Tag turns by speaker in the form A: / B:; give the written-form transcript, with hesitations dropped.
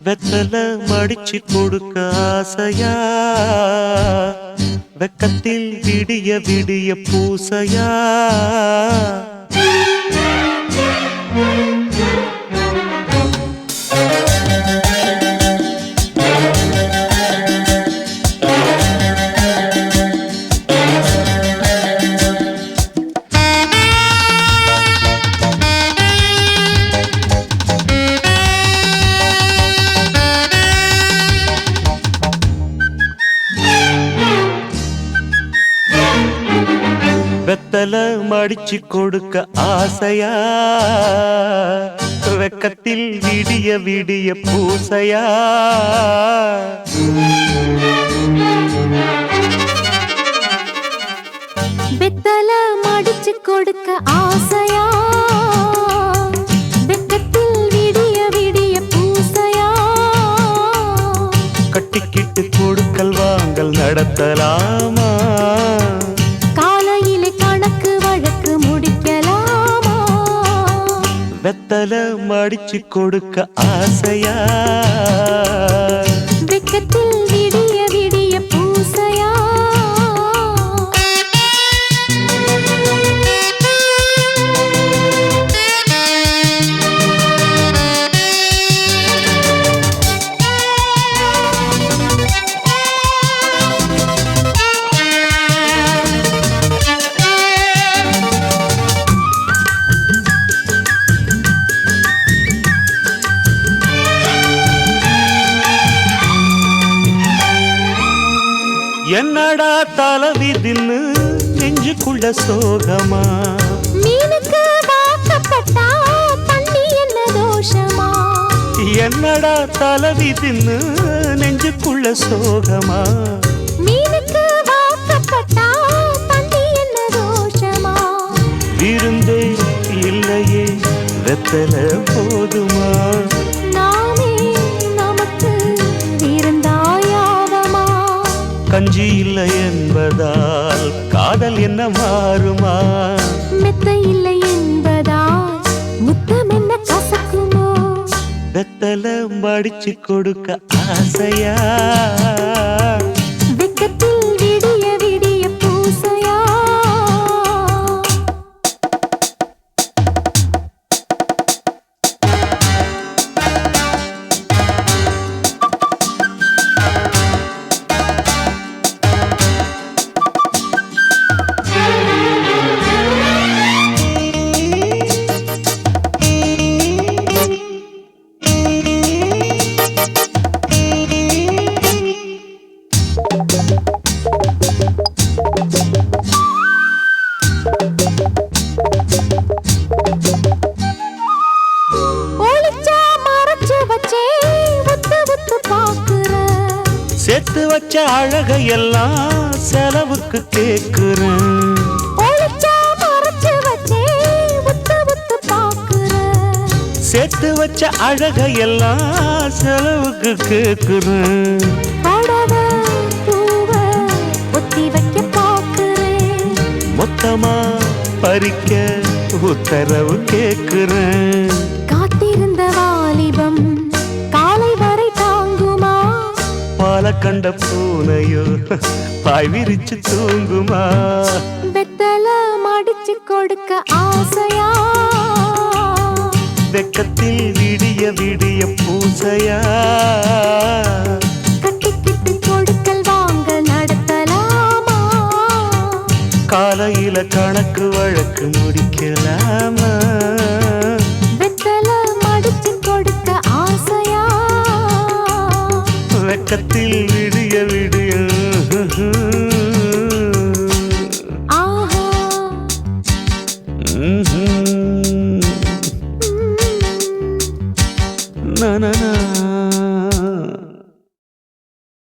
A: வெத்தல மடிச்சு கொடுக்க ஆசையா, வெக்கத்தில் விடிய விடிய பூசையா. வெத்தல மடிச்சு கொடுக்க ஆசையா, வெக்கத்தில் விடிய விடிய பூசையா.
B: வெத்தல மடிச்சு கொடுக்க ஆசையா, வெக்கத்தில் விடிய விடிய பூசையா.
A: கட்டிக்கிட்டு கொடுக்கல் வாங்கல் நடத்தலாமா, வெத்தல மடிச்சு கொடுக்க ஆசையா,
B: வெக்கத்தில் விடிய விடிய பூசையா.
A: என்னடா தலைவிதின்னு நெஞ்சுக்குள்ள சோகமா,
B: மீனுக்கு வாக்கப்பட்டா தண்ணி என்ன தோஷமா.
A: என்னடா தலைவிதின்னு நெஞ்சுக்குள்ள சோகமா,
B: மீனுக்கு வாக்கப்பட்டா தண்ணி என்ன தோஷமா.
A: விருந்தே இல்லையே வெத்தல போதுமா, கஞ்சி இல்லை என்பதால் காதல் என்ன மாறுமா,
B: மெத்த இல்லை என்பதால் முத்தம் என்ன கசக்குமோ.
A: வெத்தல மடிச்சு கொடுக்க ஆசையா,
B: வெக்கத்தில் விடிய விடிய பூசையா.
A: சேர்த்து வச்ச அழகையெல்லாம் செலவுக்கு கேக்குறேன், சேர்த்து வச்ச அழகையெல்லாம் செலவுக்கு கேக்குறேன். மொத்தமா பறிக்க உத்தரவு கேக்குறேன்.
B: காத்திருந்த வாலிபம் காலை வரை தாங்குமா,
A: பால கண்ட பூனையோ பாய் விரிச்சு தூங்குமா.
B: வெத்தல மடிச்சு கொடுக்க ஆசையா,
A: வெக்கத்தில் விடிய விடிய பூசையா.
B: கட்டிக்கிட்டு கொடுக்கல் வாங்க நடத்தலாமா,
A: காலையில கணக்கு வழக்கு முடிக்கலாமா.
B: வெத்தல மடிச்சு கொடுக்க ஆசையா,
A: வெக்கத்தில் விடிய விடிய.
B: ஆஹா
A: na na na